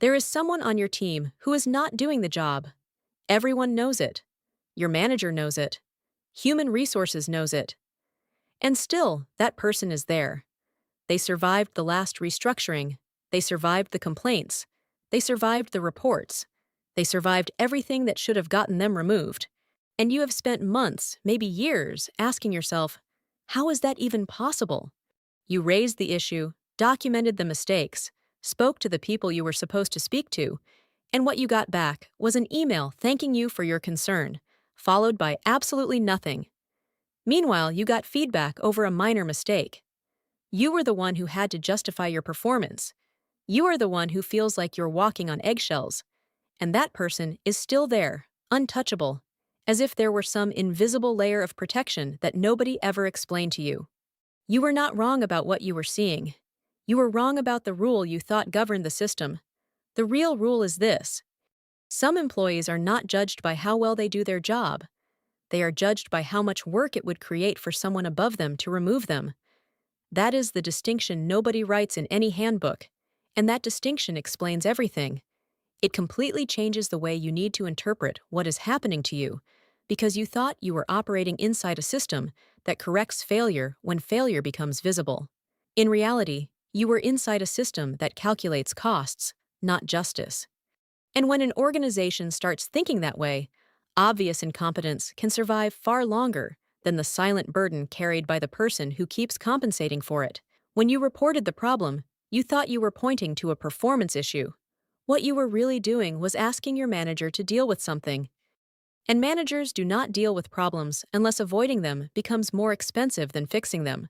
There is someone on your team who is not doing the job. Everyone knows it. Your manager knows it. Human resources knows it. And still, that person is there. They survived the last restructuring. They survived the complaints. They survived the reports. They survived everything that should have gotten them removed. And you have spent months, maybe years, asking yourself, how is that even possible? You raised the issue, documented the mistakes, spoke to the people you were supposed to speak to, and what you got back was an email thanking you for your concern, followed by absolutely nothing. Meanwhile, you got feedback over a minor mistake. You were the one who had to justify your performance. You are the one who feels like you're walking on eggshells. And that person is still there, untouchable, as if there were some invisible layer of protection that nobody ever explained to you. You were not wrong about what you were seeing. You were wrong about the rule you thought governed the system. The real rule is this: some employees are not judged by how well they do their job. They are judged by how much work it would create for someone above them to remove them. That is the distinction nobody writes in any handbook, and that distinction explains everything. It completely changes the way you need to interpret what is happening to you, because you thought you were operating inside a system that corrects failure when failure becomes visible. In reality, you were inside a system that calculates costs, not justice. And when an organization starts thinking that way, obvious incompetence can survive far longer than the silent burden carried by the person who keeps compensating for it. When you reported the problem, you thought you were pointing to a performance issue. What you were really doing was asking your manager to deal with something. And managers do not deal with problems unless avoiding them becomes more expensive than fixing them.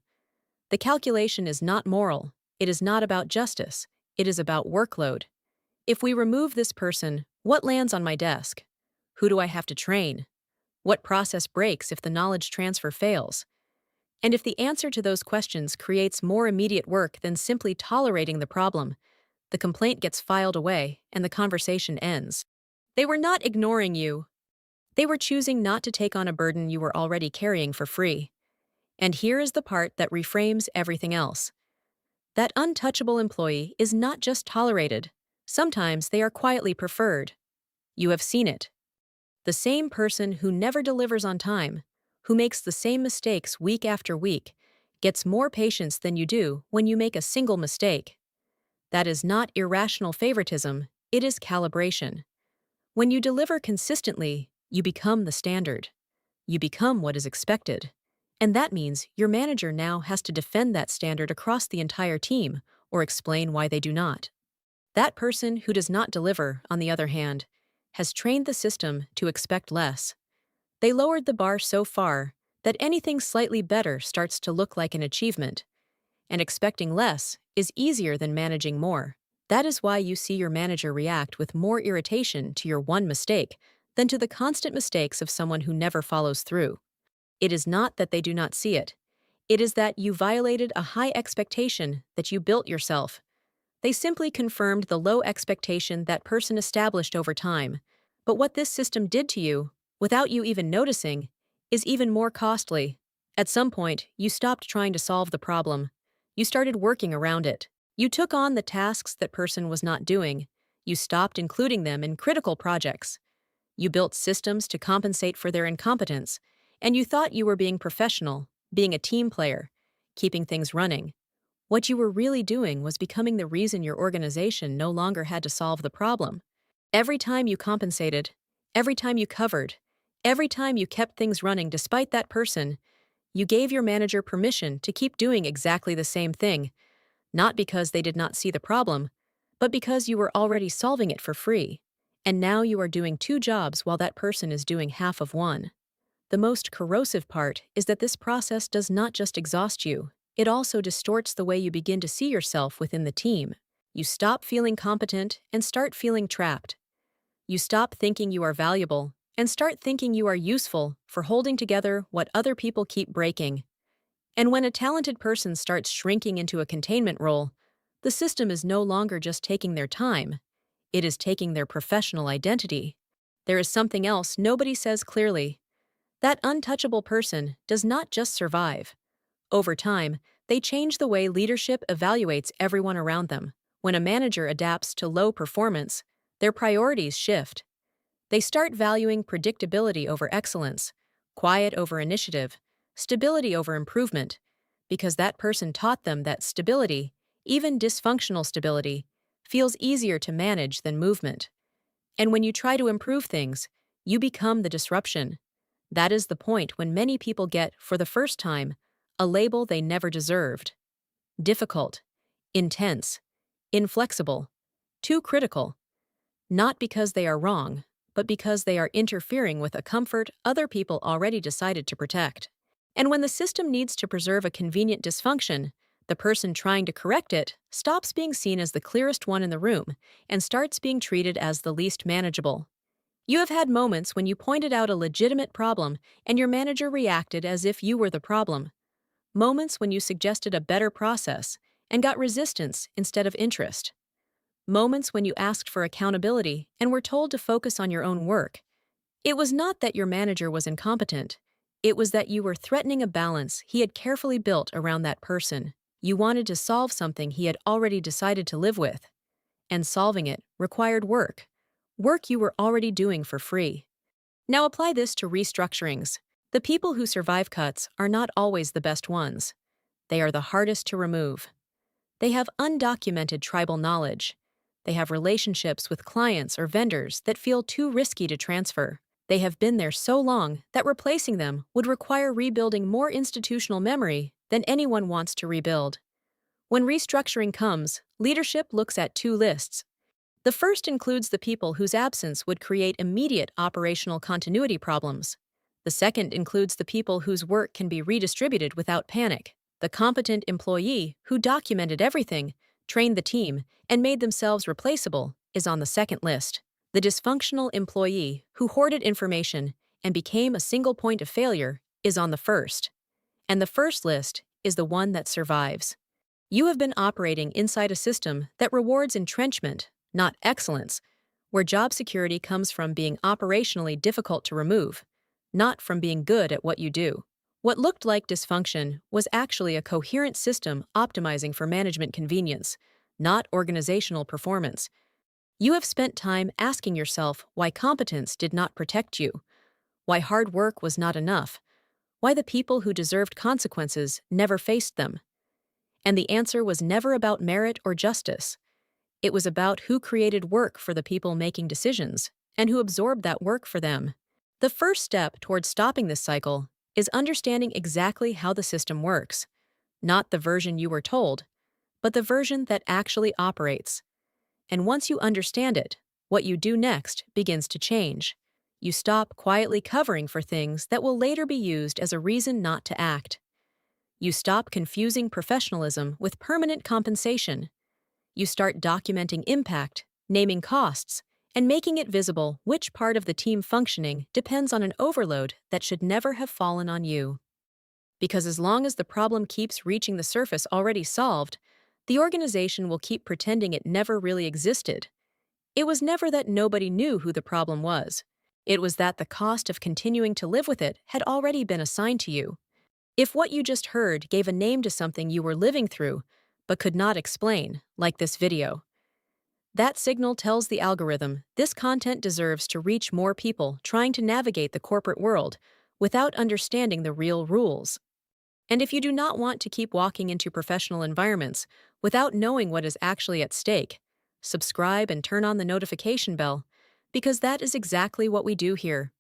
The calculation is not moral. It is not about justice. It is about workload. If we remove this person, what lands on my desk? Who do I have to train? What process breaks if the knowledge transfer fails? And if the answer to those questions creates more immediate work than simply tolerating the problem, the complaint gets filed away and the conversation ends. They were not ignoring you. They were choosing not to take on a burden you were already carrying for free. And here is the part that reframes everything else. That untouchable employee is not just tolerated. Sometimes they are quietly preferred. You have seen it. The same person who never delivers on time, who makes the same mistakes week after week, gets more patience than you do when you make a single mistake. That is not irrational favoritism, it is calibration. When you deliver consistently, you become the standard. You become what is expected. And that means your manager now has to defend that standard across the entire team or explain why they do not. That person who does not deliver, on the other hand, has trained the system to expect less. They lowered the bar so far that anything slightly better starts to look like an achievement. And expecting less is easier than managing more. That is why you see your manager react with more irritation to your one mistake than to the constant mistakes of someone who never follows through. It is not that they do not see it. It is that you violated a high expectation that you built yourself. They simply confirmed the low expectation that person established over time. But what this system did to you, without you even noticing, is even more costly. At some point, you stopped trying to solve the problem. You started working around it. You took on the tasks that person was not doing. You stopped including them in critical projects. You built systems to compensate for their incompetence, and you thought you were being professional, being a team player, keeping things running. What you were really doing was becoming the reason your organization no longer had to solve the problem. Every time you compensated, every time you covered, every time you kept things running despite that person, you gave your manager permission to keep doing exactly the same thing, not because they did not see the problem, but because you were already solving it for free. And now you are doing two jobs while that person is doing half of one. The most corrosive part is that this process does not just exhaust you, it also distorts the way you begin to see yourself within the team. You stop feeling competent and start feeling trapped. You stop thinking you are valuable and start thinking you are useful for holding together what other people keep breaking. And when a talented person starts shrinking into a containment role, the system is no longer just taking their time, it is taking their professional identity. There is something else nobody says clearly. That untouchable person does not just survive. Over time, they change the way leadership evaluates everyone around them. When a manager adapts to low performance, their priorities shift. They start valuing predictability over excellence, quiet over initiative, stability over improvement, because that person taught them that stability, even dysfunctional stability, feels easier to manage than movement. And when you try to improve things, you become the disruption. That is the point when many people get, for the first time, a label they never deserved: difficult, intense, inflexible, too critical. Not because they are wrong, but because they are interfering with a comfort other people already decided to protect. And when the system needs to preserve a convenient dysfunction, the person trying to correct it stops being seen as the clearest one in the room and starts being treated as the least manageable. You have had moments when you pointed out a legitimate problem and your manager reacted as if you were the problem. Moments when you suggested a better process and got resistance instead of interest. Moments when you asked for accountability and were told to focus on your own work. It was not that your manager was incompetent. It was that you were threatening a balance he had carefully built around that person. You wanted to solve something he had already decided to live with. And solving it required work. Work you were already doing for free. Now apply this to restructurings. The people who survive cuts are not always the best ones. They are the hardest to remove. They have undocumented tribal knowledge. They have relationships with clients or vendors that feel too risky to transfer. They have been there so long that replacing them would require rebuilding more institutional memory than anyone wants to rebuild. When restructuring comes, leadership looks at two lists. The first includes the people whose absence would create immediate operational continuity problems. The second includes the people whose work can be redistributed without panic. The competent employee who documented everything, trained the team, and made themselves replaceable is on the second list. The dysfunctional employee who hoarded information and became a single point of failure is on the first. And the first list is the one that survives. You have been operating inside a system that rewards entrenchment, not excellence, where job security comes from being operationally difficult to remove, not from being good at what you do. What looked like dysfunction was actually a coherent system optimizing for management convenience, not organizational performance. You have spent time asking yourself why competence did not protect you, why hard work was not enough, why the people who deserved consequences never faced them. And the answer was never about merit or justice. It was about who created work for the people making decisions and who absorbed that work for them. The first step towards stopping this cycle is understanding exactly how the system works, not the version you were told, but the version that actually operates. And once you understand it, what you do next begins to change. You stop quietly covering for things that will later be used as a reason not to act. You stop confusing professionalism with permanent compensation. You start documenting impact, naming costs, and making it visible which part of the team functioning depends on an overload that should never have fallen on you. Because as long as the problem keeps reaching the surface already solved, the organization will keep pretending it never really existed. It was never that nobody knew who the problem was. It was that the cost of continuing to live with it had already been assigned to you. If what you just heard gave a name to something you were living through, but could not explain, like this video, that signal tells the algorithm this content deserves to reach more people trying to navigate the corporate world without understanding the real rules. And if you do not want to keep walking into professional environments without knowing what is actually at stake, subscribe and turn on the notification bell, because that is exactly what we do here.